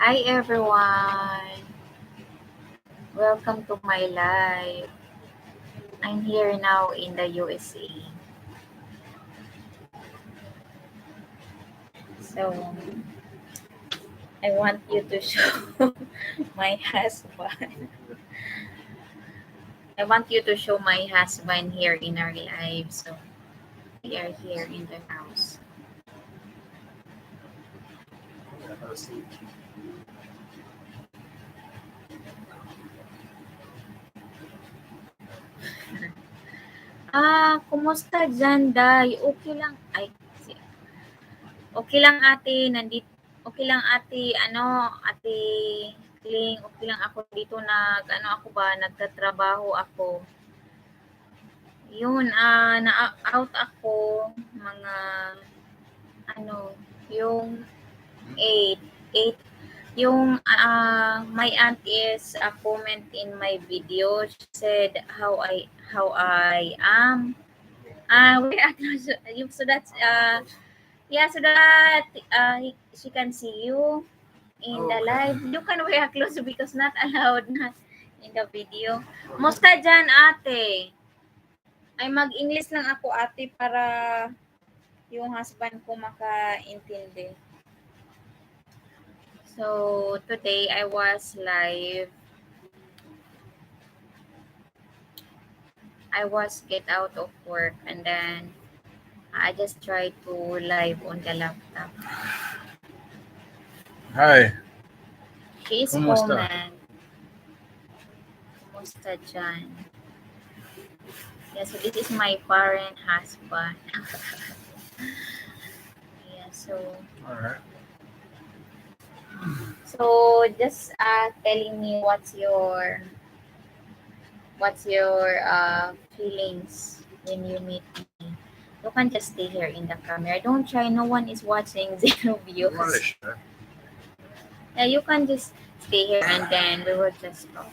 Hi everyone, welcome to my live. I'm here now in the USA. So I want you to show my husband. I want you to show my husband here in our live. So we are here in the house. Kumusta dyan, Day? Okay lang. Okay lang ate, okay lang ate, ate Kling, okay lang ako dito nagtatrabaho ako. Yun, na-out ako mga, yung 8, my aunt is a comment in my video. She said how I am. We acknowledge you so that's so that she can see you in the live. You can wear clothes because not allowed na in the video. Musta dyan, ate? Ay mag-English lang ako, ate, para yung husband ko makaintindi. So, today I was live. I was get out of work and then I just tried to live on the laptop. Hi. She's Kumusta? comment. Kumusta dyan? Yeah, so this is my parent husband. Yeah, so Alright. so just telling me what's your feelings when you meet me. You can just stay here in the camera. Don't try. No one is watching. Zero views. Sure. Yeah, you can just stay here and then we will just talk.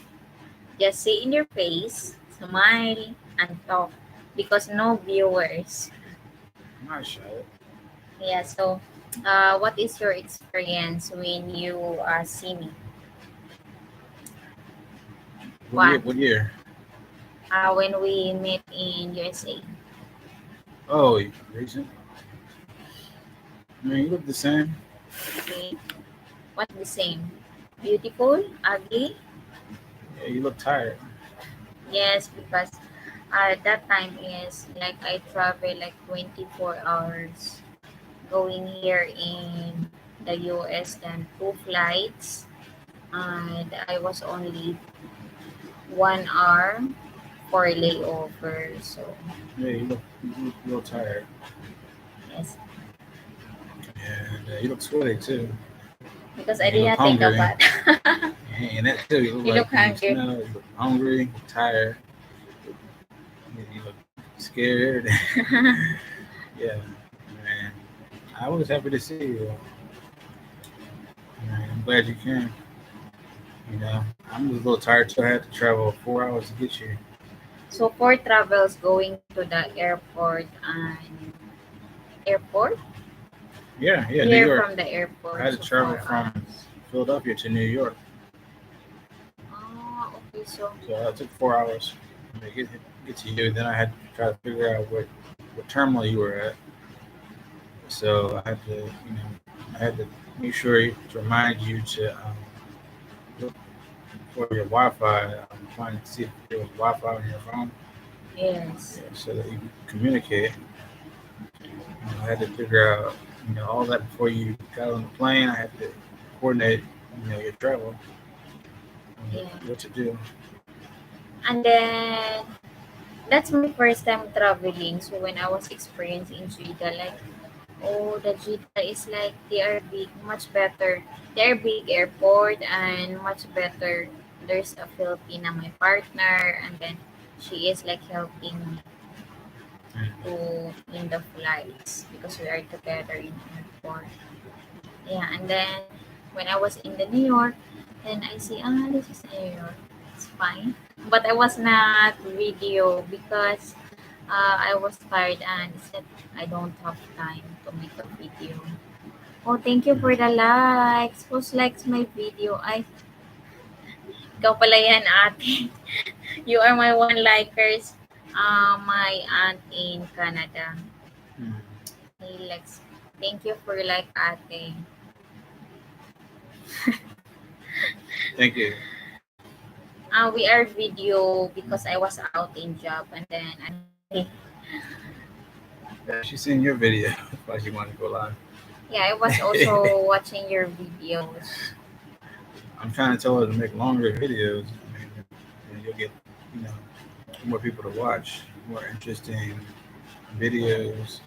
Just say in your face, smile, and talk because no viewers. I'm not shy. Yeah. So, what is your experience when you see me? What year? When we met in USA. Oh, recent. I mean, you look the same. Okay. What's the same? Beautiful? Ugly? Yeah, you look tired. Yes, because that time is like I travel like 24 hours going here in the US, then 2 flights, and I was only 1 hour for layover. So Yeah, you look tired. yes, And you look sweaty too. because I You did look not take a hungry. bath. And that too. You You look look like hungry. you look hungry, tired. You look scared. Yeah, man. I was happy to see you. Man, I'm glad you came. You know, I'm just a little tired too. I had to travel 4 hours to get here. So for travels going to the airport Yeah, New here York. from the airport. I had to So travel 4 from hours. Philadelphia to New York. Okay, so So I took 4 hours to get to you. Then I had to try to figure out what terminal you were at. So I had to, I had to make sure to remind you to look for your Wi-Fi. Find see if there was Wi-Fi on your phone. yes. Yeah, so that you could communicate. I had to figure out, all that before you got on the plane. I had to coordinate, your travel, Yeah. what to do. And then that's my first time traveling. So when I was experiencing Jeddah, like, oh, the Jeddah is like they are big, much better. They're big airport and much better. There's a Filipina, my partner, and then she is like helping me to in the flights because we are together in airport. Yeah, and then when I was in the New York, then I see, this is New York. It's fine. But I was not video because I was tired and said I don't have time to make a video. Oh, thank you for the likes. Who's likes my video? Ay, ikaw pala yan, ate. You are my one likers. My aunt in Canada. Mm. He likes. Thank you for like, ate. Thank you. We are video because I was out in job and then I Yeah, she's seen your video. That's why she wanted to go live. yeah, I was also watching your videos. I'm trying to tell her to make longer videos. I mean, and you'll get, you know, more people to watch, more interesting videos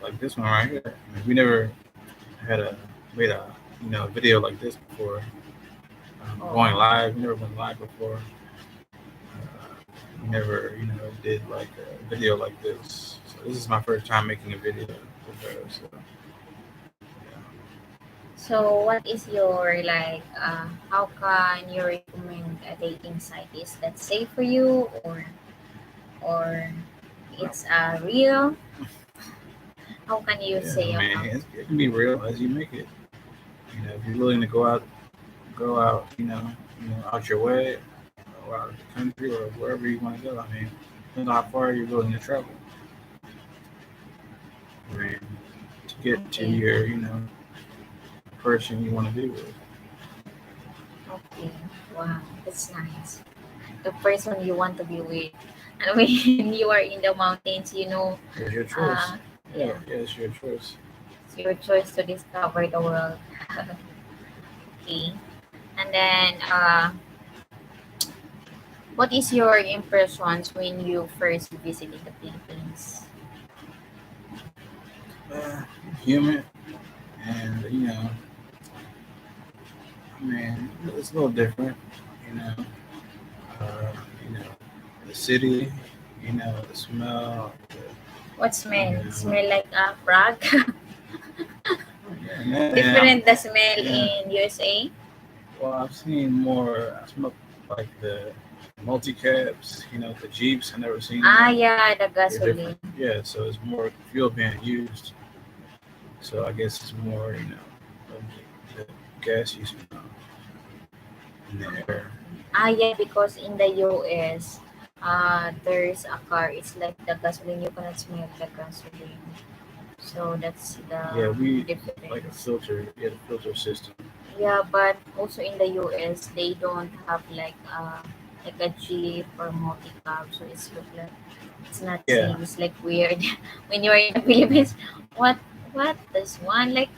like this one right here. I mean, we never had a made a video like this before. Going Oh, live, we never went live before. We never did like a video like this. So this is my first time making a video with her. So so what is your like? How can you recommend a dating site? Is that safe for you or it's real? How can you yeah, say I mean about? it can be real as you make it. If you're willing to go out, out your way, go out of the country or wherever you want to go. I mean, depends on how far you're willing to travel. I mean, to get to Okay, your, person you want to be with. okay, wow, that's nice. The person you want to be with, and when you are in the mountains, It's your choice. uh, Yeah, yeah, yeah, it's your choice. it's your choice to discover the world. Okay, and then what is your impressions when you first visited the Philippines? Uh, human, and I mean, it's a little different. You know, uh, you know, the city, the smell, What you smell? know, Smell like a frog? yeah, and Different the smell yeah. in USA? Well, I've seen more. I smell like the multi-cabs, the Jeeps. I never seen Ah, that. yeah, the They're different. gasoline. Yeah, so it's more fuel being used. So I guess it's more, of the gas you smell in the air. Ah, yeah, because in the US, there's a car. It's like the gasoline. You cannot smell the gasoline. So that's the Yeah, we like a difference. filter. Yeah, the filter system. Yeah, but also in the US, they don't have like a jeep or multi cab. So it's look like it's not Yeah. same. It's like weird when you are in the Philippines. What what this one like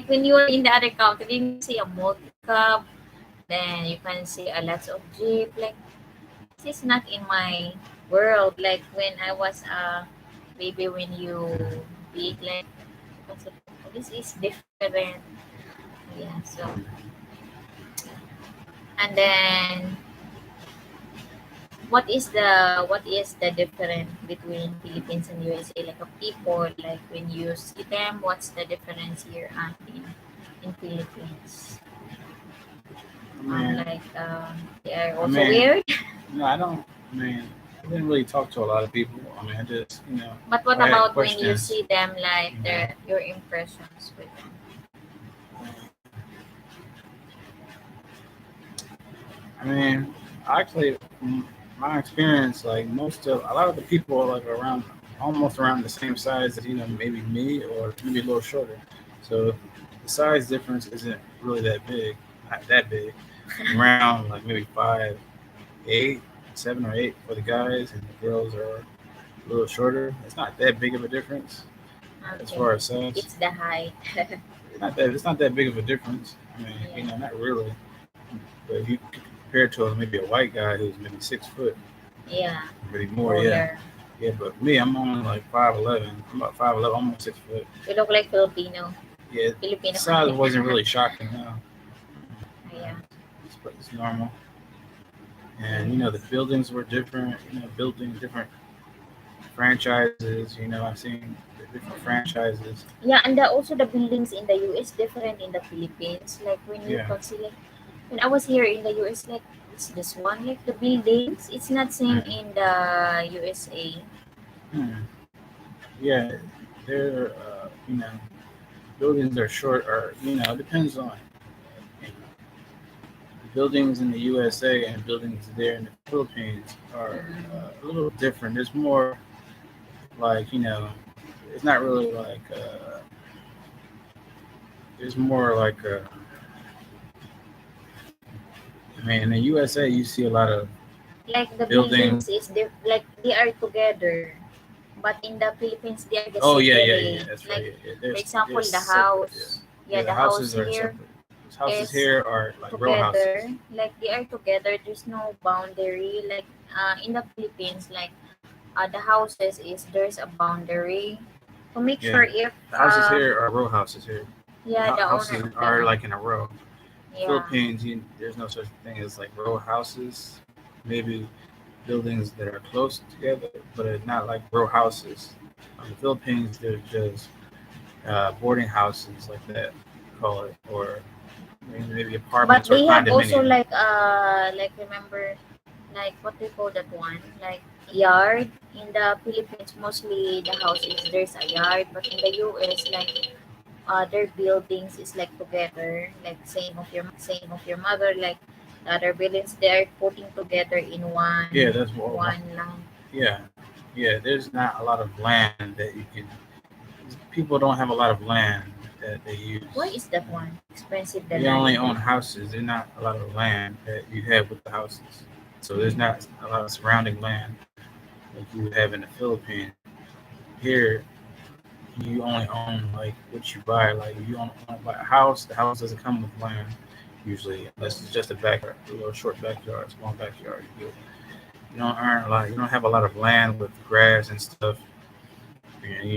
when you are in the other country, then you see a multi cab. Then you can see a lots of jeep. Like this is not in my world. Like when I was baby, when you big like what's it- this is different. Yeah. So and then what is the difference between Philippines and USA? Like a people, like when you see them, what's the difference here and in Philippines? I mean, Like they are I also mean, weird. no, I don't. I mean, I didn't really talk to a lot of people. I mean, I just, But if what I had about when you questions, see them, like you know, your impressions with them? I mean, actually, from my experience, like a lot of the people are like around, almost around the same size as maybe me or maybe a little shorter. So the size difference isn't really that big, not that big. Around like maybe 5'8", 7 or 8 for the guys, and the girls are a little shorter. It's not that big of a difference as Okay, far as size. it's the height. It's not that big of a difference. I mean, Yeah, not really. But if you compare it to maybe a white guy who's maybe 6 foot, yeah, maybe more, yeah. taller. Yeah, but me, I'm only like 5'11". I'm about 5'11", almost 6 foot. You look like Filipino. Yeah, the Filipino. size wasn't really shocking. No, Yeah, it's normal. And the yes. buildings were different. Building different franchises. I've seen the different franchises. Yeah, and also the buildings in the US different in the Philippines. Like when you Yeah. can see, like when I was here in the US, like it's this one, like the buildings, it's not same Mm. in the USA. Hmm. Yeah, they're. you know, buildings are short, or it depends on buildings in the USA and buildings there in the Philippines are Mm. a little different. There's more like it's not really like there's more like I mean, in the USA you see a lot of Like the buildings. buildings is like they are together, but in the Philippines they are the Oh yeah, yeah, yeah. separate. That's right. Like Yeah, yeah. for They're example, the separate. Yeah, house, yeah. yeah, The the house houses are here separate. Those houses is here are like row houses. together. Like they are together. There's no boundary. Like in the Philippines, like the houses is there's a boundary to make Yeah, sure if the houses here are row houses here. yeah the owner Houses are like in a row. yeah. Philippines, there's no such thing as like row houses. Maybe buildings that are close together, but it's not like row houses. In the Philippines, there's just boarding houses like that, call it, or maybe But apartments or they have also condominiums. like remember like what we call that one like yard in the Philippines. Mostly the house is there's a yard, but in the US like their buildings is like together, like same of your mother, like the other buildings they are putting together in Yeah, that's what. one line. Yeah, yeah. There's not a lot of land that you can. People don't have a lot of land that they Why use. is that one expensive the They only land? own houses. There's not a lot of land that you have with the houses. So there's not a lot of surrounding land like you would have in the Philippines. Here, you only own like what you buy. Like you don't buy a house. The house doesn't come with land usually, unless it's just a backyard, a little short backyard, small backyard. You don't earn a lot. You don't have a lot of land with grass and stuff. And,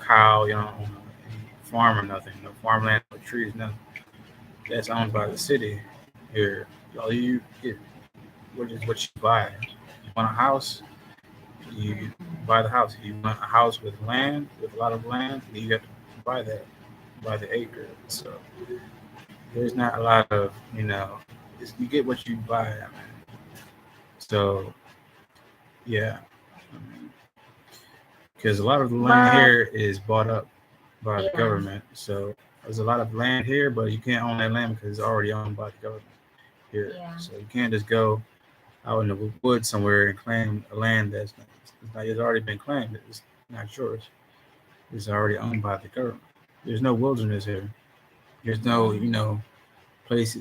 cow. You don't own any farm or nothing. No farmland, no trees, nothing. That's owned by the city here. All you get, what is what you buy. You want a house, you buy the house. If you want a house with land, with a lot of land, you have to buy that, buy the acre. So there's not a lot of, you get what you buy. I mean, so yeah, because a lot of the land But here is bought up by the yeah. government. So there's a lot of land here, but you can't own that land because it's already owned by the government here. Yeah. So you can't just go out in the woods somewhere and claim a land it's already been claimed. It's not yours. It's already owned by the government. There's no wilderness here. There's no, place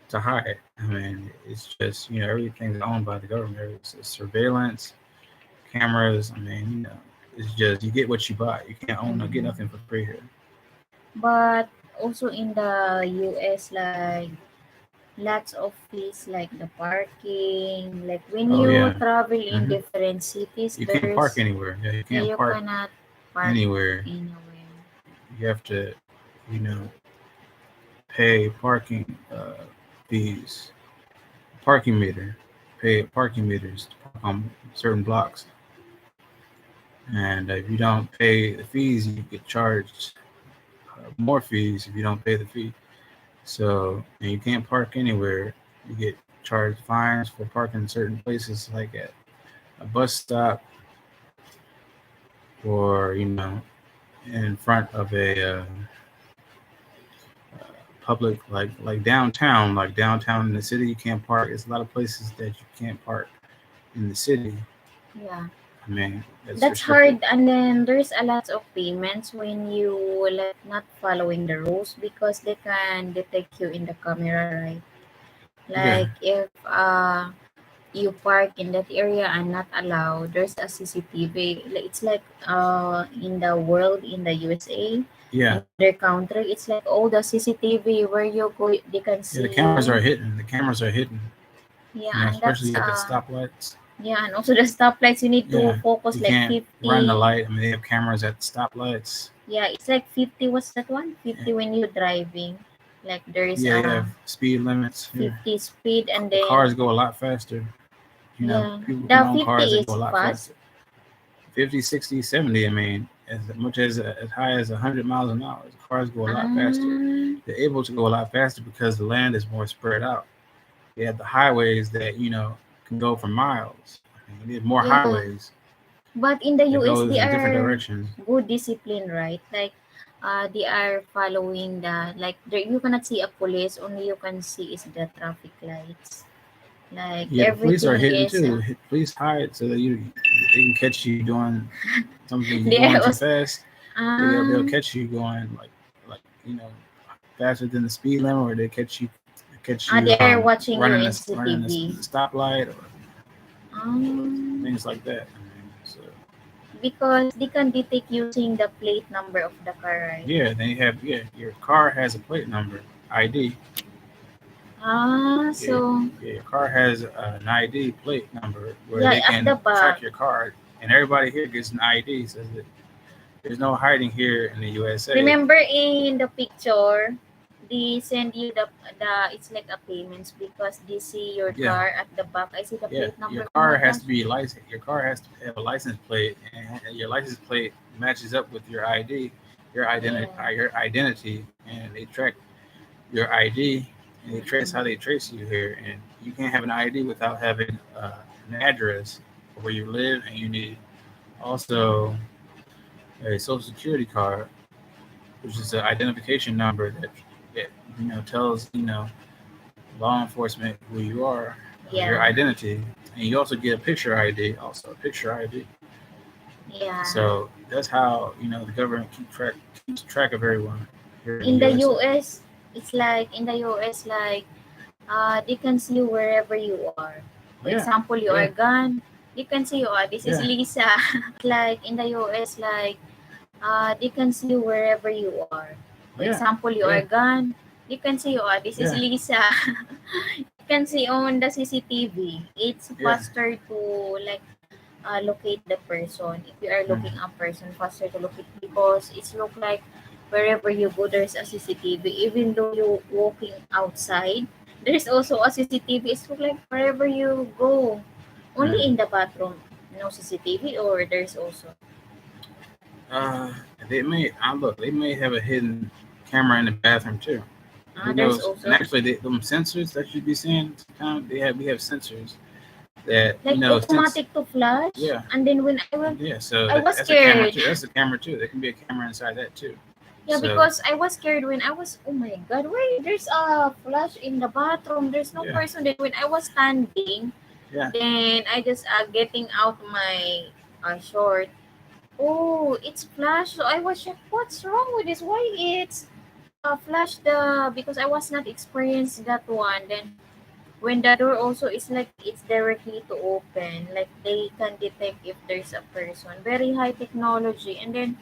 to hide. I mean, it's just, everything's owned by the government. It's surveillance, cameras. I mean, it's just you get what you buy. You can't get Mhm. nothing for free here. But also in the US, like lots of fees, like the parking. Like when Oh you yeah. travel in hmm different cities, You can't park there's anywhere. Yeah, you yeah can't you park cannot park anywhere. anywhere. You have to, you know, pay parking fees, parking meter, pay parking meters to park on certain blocks. And if you don't pay the fees, you get charged more fees if you don't pay the fee. So, and you can't park anywhere. You get charged fines for parking in certain places, like at a bus stop or, in front of a public, like downtown in the city. You can't park. There's a lot of places that you can't park in the city. Yeah, I mean, it's that's restricted. hard. And then there's a lot of payments when you like not following the rules because they can detect you in the camera, right? Yeah, Like if you park in that area and not allowed, there's a CCTV. It's like in the world in the USA, yeah, in other country, it's like all the CCTV where you go, they can yeah. The see cameras are you. hidden. The cameras are hidden. Yeah, and Especially that's like at stoplights. yeah, and also the stoplights you need Yeah, to focus you like can't run the 50. light. I mean, they have cameras at the stoplights. Yeah, it's like 50. What's that one? Yeah, 50 when you're driving. Like there's yeah, they have speed limits here. 50 speed and The cars then go a lot faster. yeah, People can the own 50 cars that go a is lot fast. faster. 50, 60, 70. I mean, as much as high as 100 miles an hour. The cars go a lot faster. Um, They're able to go a lot faster because the land is more spread out. They have the highways that can go for miles. I mean, there's more yeah. highways But in the that US, goes they in different are directions. good discipline, right? Like, they are following the like there, you cannot see a police, only you can see is the traffic lights. Like Yeah, the police are everything hidden is too. Police hide so that they can catch you doing something. You they going are too also fast, they'll um catch you going like faster than the speed limit, or they catch you they are watching you in running CCTV. the stoplight or Um, things like that. I mean, so because they can detect using the plate number of the car, right? yeah, then you have your car has a plate number ID. Yeah, So yeah, your car has an ID plate number where yeah, they at the can back. track your car, and everybody here gets an ID. So that there's no hiding here in the USA. Remember in the picture, they send you the it's like a payments because they see your Yeah, car at the back. I see the yeah. plate Your number. Oh car my has to gosh. be licensed. Your car has to have a license plate, and your license plate matches up with your ID, Yeah. your identity, and they track your ID, and they trace how Mm-mm. they trace you here. And you can't have an ID without having an address where you live, and you need also a social security card, which is an identification number that tells law enforcement who you are, your Yeah. identity, and you also get a picture ID, also a picture ID. Yeah. So that's how the government keeps track of everyone here in the In the USA. US, it's like in the US, like they can see you wherever you are. For Yeah, example, you yeah, are gone, they can see you. This is yeah, Lisa. Like in the US, like they can see you wherever you are. For yeah, example, you yeah, are gone, they can see you. This is yeah, Lisa. You can see on the CCTV. It's yeah. faster to like locate the person. If you are Mm. looking a person, faster to locate because it's look like wherever you go, there's a CCTV. Even though you're walking outside, there's also a CCTV. It's look like wherever you go. Only Mm. in the bathroom, no CCTV, or there's also. Uh, they may. Look. They may have a hidden camera in the bathroom too. Who There's knows? And also actually, them sensors that you be seeing, sometimes we have sensors that like since automatic to flash. yeah, And then when I was, yeah. So I was that's a camera scared. too. That's a camera too. There can be a camera inside that too. Yeah, So because I was scared when I was, oh my God, why there's a flash in the bathroom? There's no yeah, person. Then when I was standing, yeah. then I just getting out my short. Oh, it's flash. So I was like, what's wrong with this? Why it's flash the, because I was not experienced that one. Then when the door also is like it's directly to open, like they can detect if there's a person. Very high technology. And then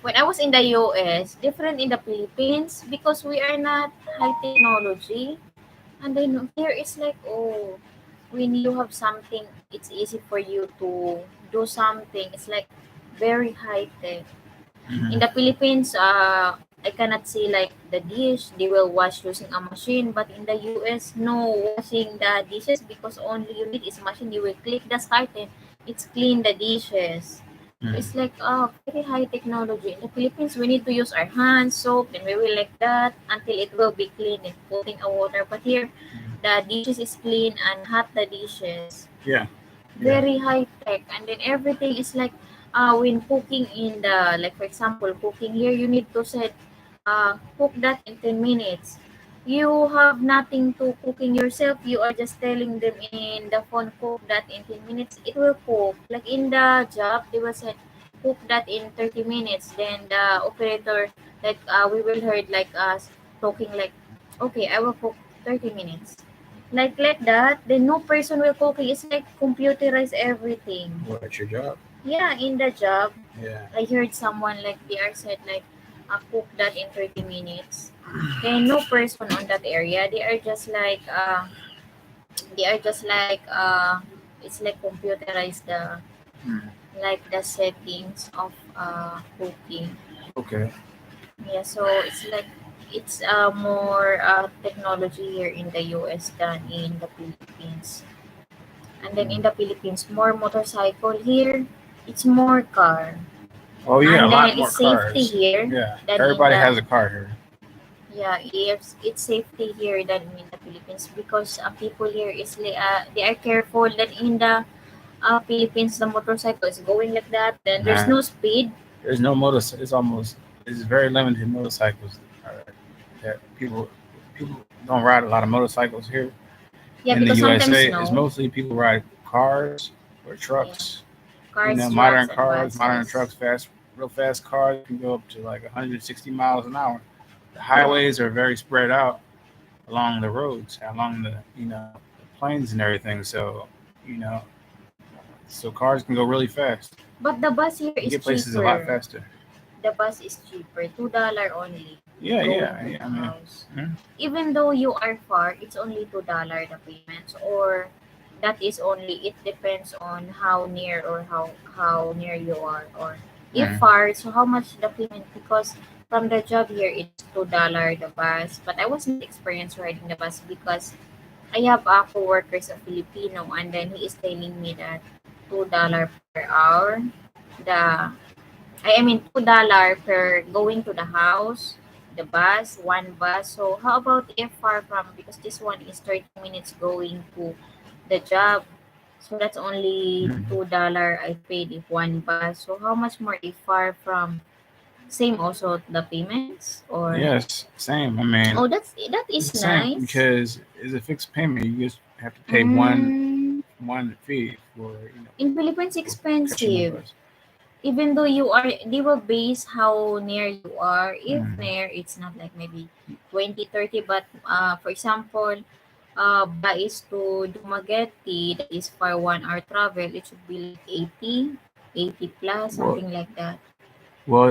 when I was in the US, different in the Philippines because we are not high technology. And then here it's like, oh, when you have something, it's easy for you to do something. It's like very high tech. In Mhm. the Philippines, I cannot see like the dish, they will wash using a machine. But in the US, no washing the dishes because only you need is machine. You will click the start and it's clean the dishes. So Mhm. it's like very high technology. In the Philippines, we need to use our hands, soap, and we will like that until it will be clean and putting a water. But here, the dishes is clean and hot the dishes. Yeah, yeah. Very high tech, and then everything is like when cooking in the, like for example cooking here, you need to set cook that in 10 minutes. You have nothing to cooking yourself, you are just telling them in the phone, cook that in 10 minutes, it will cook. Like in the job they will say cook that in 30 minutes, then the operator, like we will heard like us talking like, okay, I will cook 30 minutes, like that, then no person will cooking. It's like computerize everything. What at your job? Yeah, in the job, Yeah. I heard someone like they are said like cook that in 30 minutes. Then no person on that area. They are just like it's like computerize the, Mm. like the settings of cooking. Okay. Yeah, so it's like it's more technology here in the US than in the Philippines. And then in Mm. the Philippines, more motorcycle here. It's more car. Oh yeah, a And lot then more it's safety cars. here Yeah, than in everybody the, has a car here. yeah, it's safety here than in the Philippines because people here is they are careful. That in the Philippines, the motorcycle is going like that. Then there's Nah, no speed. there's no motor. It's very limited motorcycles that people don't ride a lot of motorcycles here Yeah, in the because sometimes USA. It's no. mostly people ride cars or Yeah. trucks. Cars, Modern trucks, and cars, modern buses. trucks, real fast cars can go up to like 160 miles an hour. The Yeah. highways are very spread out along the roads, along the the plains and everything. So you know, so cars can go really fast. But the bus here You is get places a lot cheaper. faster. The bus is cheaper, $2 only Yeah, going yeah, to yeah. the I mean, house. mhm. Even though you are far, it's only $2 the payments, or that is only, it depends on how near, or how near you are, or if Mhm. far, so how much the payment, because from the job here it's $2 the bus, but I was not experienced riding the bus because I have a co-workers a Filipino, and then he is telling me that $2 per hour, the I mean $2 per going to the house, the bus, one bus. So how about if far from, because this one is 30 minutes going to the job. So that's only Mhm. $2 I paid if one bus. So how much more if far from, same also the payments, or Yes, same. I mean, oh, that it's is the same nice. because it's a fixed payment. You just have to pay Mm, one fee for in Philippines for catching the expensive. bus. Even though you are, they will base how near you are. If Mm. near, it's not like maybe 20, 30. But for example, Bais to Dumaguete, that is for 1 hour travel, it should be like 80 plus, Well, something like that.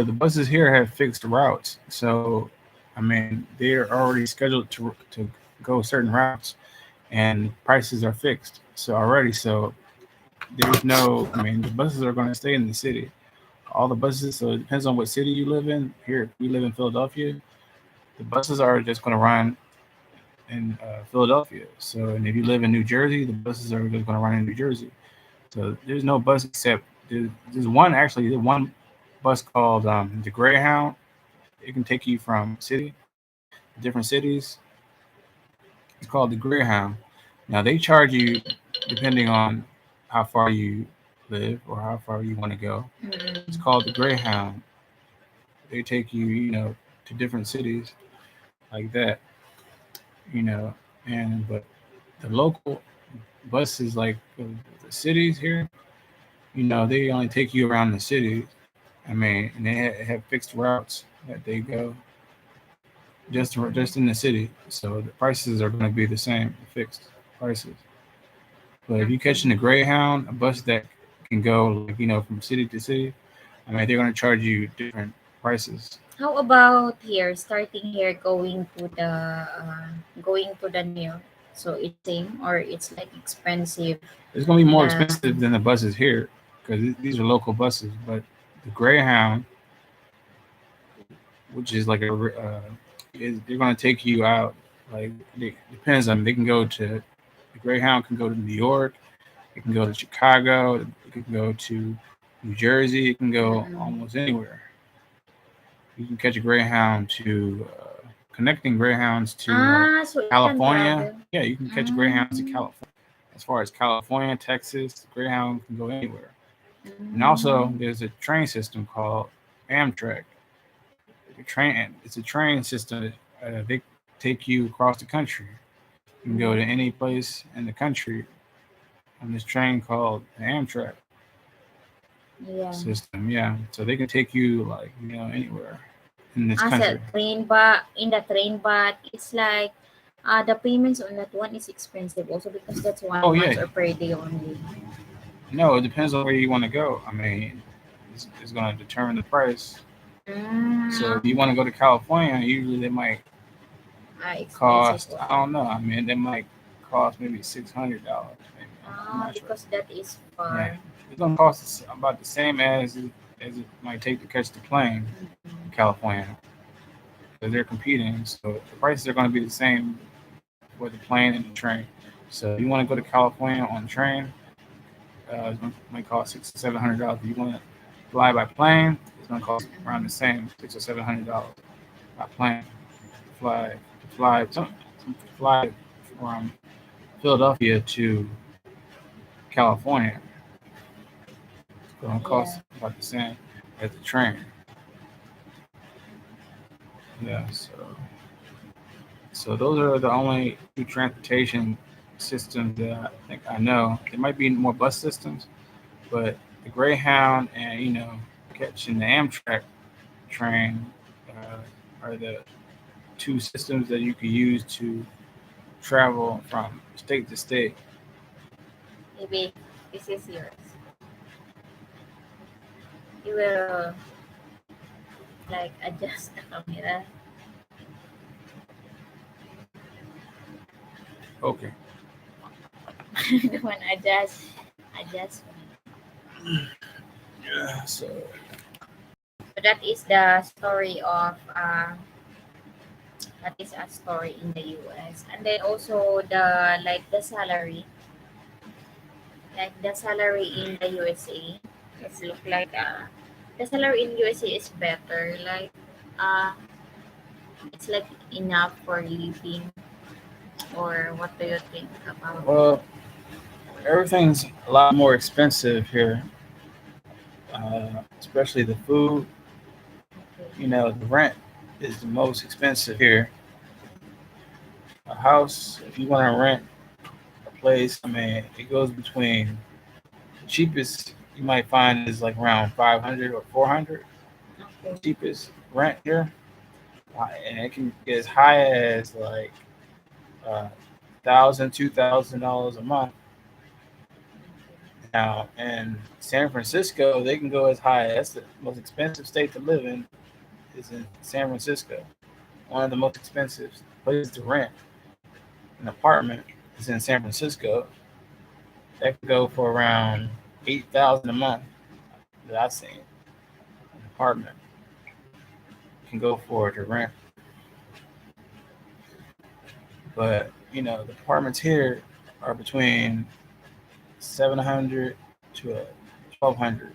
the buses here have fixed routes, so I mean they're already scheduled to go certain routes, and prices are fixed. So already, so there's no. I mean, the buses are going to stay in the city. All the buses. So it depends on what city you live in. Here, we live in Philadelphia. The buses are just going to run in Philadelphia. So, and if you live in New Jersey, the buses are just going to run in New Jersey. So there's no bus except there's one actually. There's one bus called the Greyhound. It can take you from city, different cities. It's called the Greyhound. Now they charge you depending on how far you live or how far you want to go. It's Mm. called the Greyhound. They take you, to different cities like that, you know. And but the local buses, like the cities here, they only take you around the city. I mean, and they have fixed routes that they go just in the city, so the prices are going to be the same, fixed prices. But if you catch in a Greyhound, a bus that can go like from city to city, I mean they're going to charge you different prices. How about here, starting here, going to the New York? So it's same, or it's like expensive. It's going to be more The expensive than the buses here because these are local buses. But the Greyhound, which is like they're going to take you out. Like it depends on. They can go to the Greyhound can go to New York. It can go to Chicago. It can go to New Jersey. It can go mm-mm. almost anywhere. You can catch a Greyhound to connecting Greyhounds to like So it can California. travel. Yeah, you can catch Greyhounds to Mm, California. As far as California, Texas, Greyhound can go anywhere. And also, mm, there's a train system called Amtrak. It's a train system. They take you across the country. You can go to any place in the country on this train called the Amtrak yeah. system. Yeah, so they can take you like anywhere in this As a country. train, but in the train, but it's like the payments on that one is expensive also, because that's Oh 1 month yeah, or per day only. no, it depends on where you want to go. I mean, it's going to determine the price. So if you Mm, want to go to California, usually they might expensive cost. I also. don't know. I mean, they might cost maybe $600. Maybe I'm not sure. Because that is Yeah, far. it's gonna cost about the same as it might take to catch the plane in California because they're competing. So the prices are going to be the same for the plane and the train. So if you want to go to California on the train, might cost $600 or $700. If you want to fly by plane, it's going to cost around the same $600 or $700 by plane. To fly from Philadelphia to California. It's going to Yeah. cost about the same. at the train. Yeah, so those are the only two transportation systems that I think I know. There might be more bus systems, but the Greyhound and catching the Amtrak train are the two systems that you could use to travel from state to state. Maybe this is yours. You will like adjust the camera. Okay. The one adjust. Yeah. So So that is the story of that is a story in the US. And then also the salary, like the salary in the USA. It's look like the salary in USA is better. Like uh it's like enough for living, or what do you think about it? well, everything's a lot more expensive here, especially the food. Okay. The rent is the most expensive here. A house, if you want to rent a place, I mean, it goes between the cheapest you might find is like around 500 or 400. Okay. Cheapest rent here, and it can get as high as like $1,000, $2,000 a month. Now in San Francisco, they can go as high. That's the most expensive state to live in. Is in San Francisco. One of the most expensive places to rent an apartment is in San Francisco. That could go for around 8,000 a month that I've seen. An apartment can go for to rent, but the apartments here are between 700 to 1,200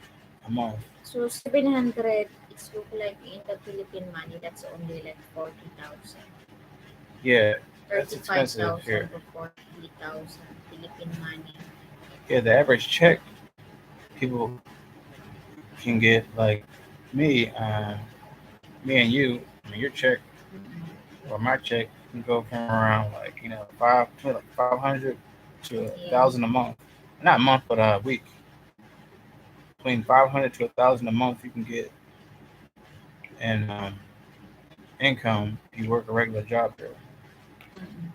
a month. So 700, it's look like in the Philippine money, that's only like 40,000. Yeah, that's expensive 35,000 here. to 40,000 Philippine money. Yeah, the average check people can get like me, me and you. I mean, your check Mm-mm. or my check can go from around like five between like 500 to a Yeah. thousand a month. Not a month, but a week. Between 500 to 1,000 a month, you can get in income if you work a regular job there. Mm-mm.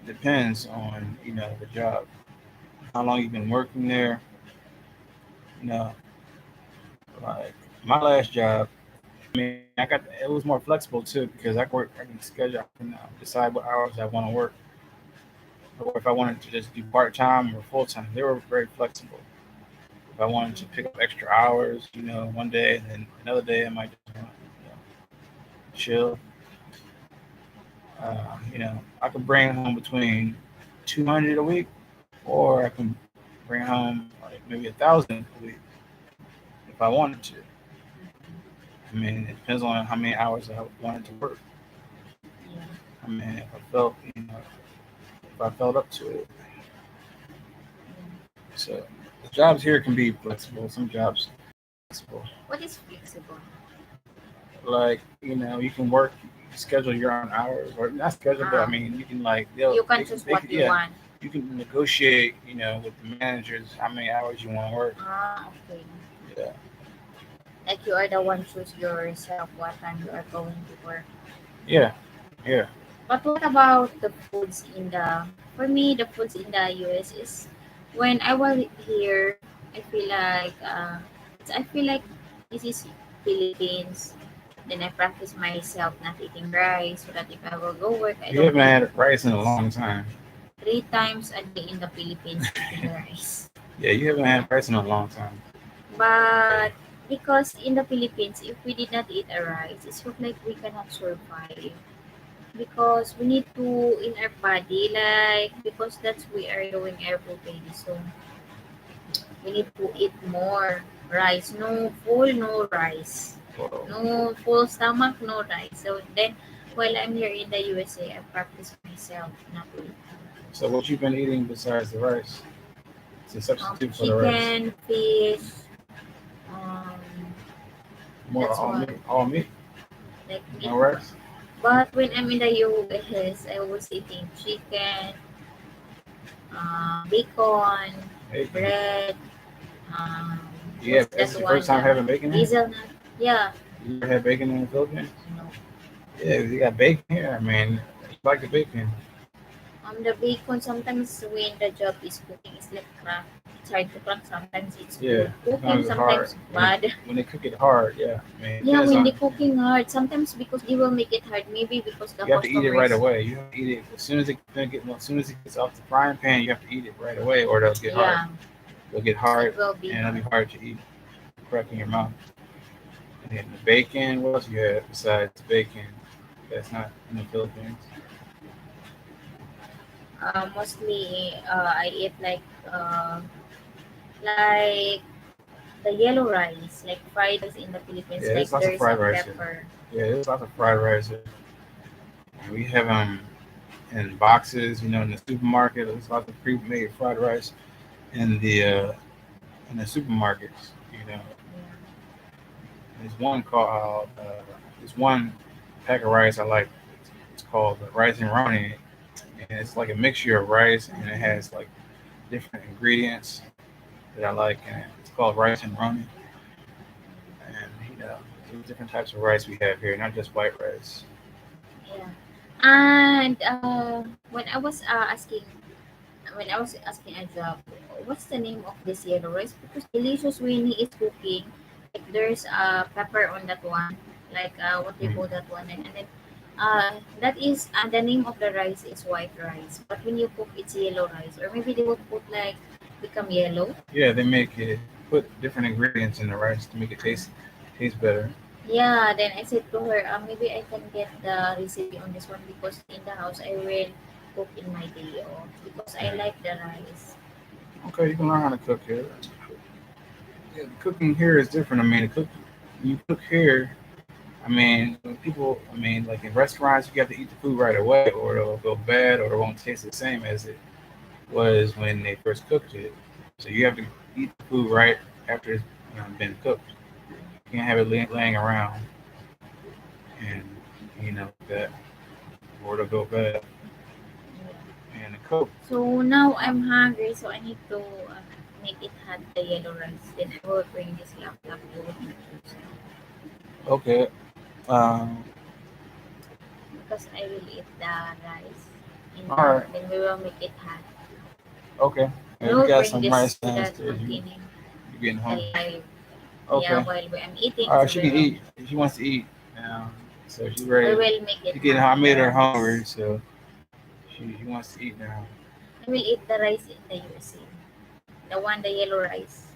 Depends on the job, how long you've been working there. You know, like my last job. I mean, it was more flexible too because I can schedule, I can decide what hours I want to work, or if I wanted to just do part time or full time. They were very flexible. If I wanted to pick up extra hours, one day and then another day I might just want to chill. I could bring home between 200 a week, or I can bring home like maybe 1,000 a week if I wanted to. I mean, it depends on how many hours I wanted to work. Yeah. I mean, if I felt up to it. Yeah. So the jobs here can be flexible. Some jobs flexible, What is flexible? like you can work, schedule your own hours, or not schedule, but I Ah, mean you can like you can choose they what could, you yeah, want. you can negotiate with the managers how many hours you want to work. Ah, okay. Yeah, Like you are the one choose yourself what time you are going to work. yeah, yeah. But what about the foods in the? For me, the foods in the US is when I was here, I feel like I feel like this is Philippines. Then I practice myself not eating rice so that if I will go work, I You don't haven't eat had rice in a rice. long time. 3 times a day in the Philippines eating rice. Yeah, you haven't had rice in a long time. But because in the Philippines, if we did not eat a rice, it's look like we cannot survive. Because we need to in our body, like because that's we are doing every day. So we need to eat more rice. No full, no rice. Whoa. No full stomach, no rice. So then while I'm here in the USA, I practice myself not to eat. So what you been eating besides the rice? the substitute for the rice? Chicken, fish, um, More that's what, all meat, like meat. no rice. But when I'm in the US, I was eating chicken, bacon, Bacon. bread. Um, Yeah, what's this is that your one? first time The having bacon here. hazelnut. Yeah, You ever had bacon in the Philippines? no. Yeah, you got bacon here. I mean, you like the bacon. The bacon sometimes when the job is cooking, it's like crack. It's hard to crack. Sometimes it's Yeah, good cooking, sometimes it's hard sometimes when bad. when they cook it hard. Yeah, I mean, it Yeah, depends when on. they cooking hard, sometimes because they will make it hard. Maybe because the You have to eat it right customers. away. You have to eat it as soon as it gets off the frying pan. You have to eat it right away, or they'll get hard. Yeah, They'll get it hard, will be and it'll be hard. hard to eat, crack in your mouth. And then the bacon. What else you have besides bacon? That's not in the Philippines. Mostly, I eat like the yellow rice, like fried rice in the Philippines. Yeah, Like there's lots of there's a fried rice here. pepper. Yeah, there's lots of fried rice here. And we have in boxes. In the supermarket. There's lots of pre-made fried rice in the supermarkets. Yeah. There's one called there's one pack of rice I like. It's called rice and roni, and it's like a mixture of rice and it has like different ingredients that I like in it. It's called rice and roni, and there's different types of rice we have here, not just white rice. Yeah. And when I was asking a job, what's the name of this yellow rice? Because delicious when he is cooking. Like there's pepper on that one, like what they Mm. call that one, and then that is the name of the rice is white rice. But when you cook, it's yellow rice, or maybe they will put like become yellow. Yeah, they make it put different ingredients in the rice to make it taste better. Yeah, then I said to her, maybe I can get the recipe on this one because in the house I will cook in my day off because I Yeah. like the rice. Okay, you can learn how to cook here. Yeah, cooking here is different. I mean, you cook here. I mean, when people, I mean, like in restaurants, you have to eat the food right away, or it'll go bad, or it won't taste the same as it was when they first cooked it. So you have to eat the food right after it's been cooked. You can't have it laying around and like that, or it'll go bad. And the cook, So now I'm hungry, so I need to make it hot the yellow rice. Then I will bring this laptop to use okay, um, because I will eat the rice in all the. right, Then we will make it hot. okay. I And we will got bring some this rice so that downstairs. continue You getting the home? live. Yeah, Okay. while I'm eating, All so right, she we can will eat. She wants to eat now, so she's we ready. will make it She getting. hot I the made her hungry, rice. so she wants to eat now. I will eat the rice in the USA. The yellow rice.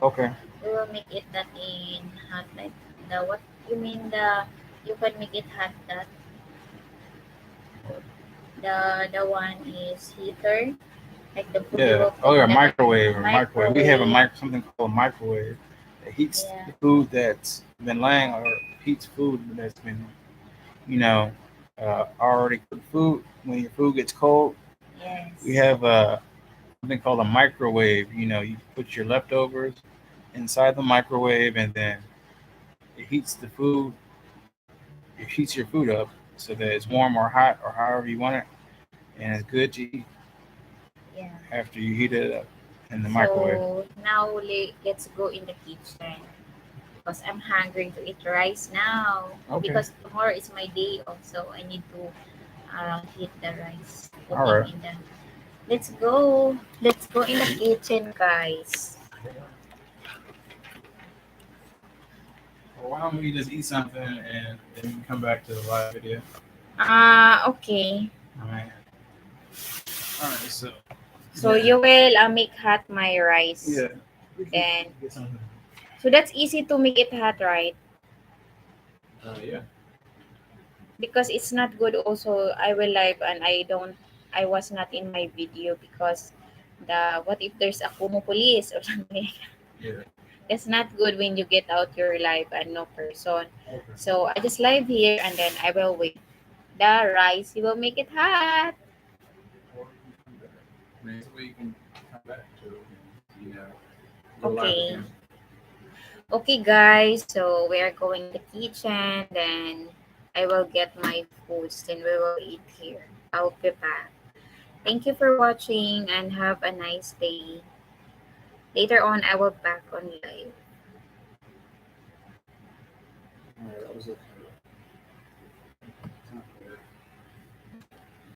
Okay. We will make it that in hot like the what you mean the you can make it hot that the one is heater like the food you Yeah. will Oh put yeah, in the microwave or microwave. We have microwave. something called a microwave that heats Yeah. the food that's been laying or heats food that's been you know already cooked food. When your food gets cold, we Yes. have something called a microwave. You put your leftovers inside the microwave, and then it heats the food. It heats your food up so that it's warm or hot or however you want it, and it's good to eat Yeah. after you heat it up in the microwave. So now let's go in the kitchen because I'm hungry to eat rice now Okay. because tomorrow is my day off so I need to heat the rice All putting right. in the let's go in the kitchen guys. Well, why don't we just eat something and then we can come back to the live video? Okay. All right. All right. So So yeah, you will make hot my rice. yeah. We can Then get something. so that's easy to make it hot, right? Yeah. Because it's not good also I will live and I was not in my video because the what if there's a Kumu police or something. Yeah. It's not good when you get out your live and no person. Okay. So I just live here and then I will wait. The rice, you will make it hot. Or you can come back. I mean, it's a way you can come back to it. go live Okay. again. Okay, guys. So we are going in the kitchen. Then I will get my foods. Then we will eat here. I'll be back. Thank you for watching and have a nice day. Later on, I will back on live. All right, that was it.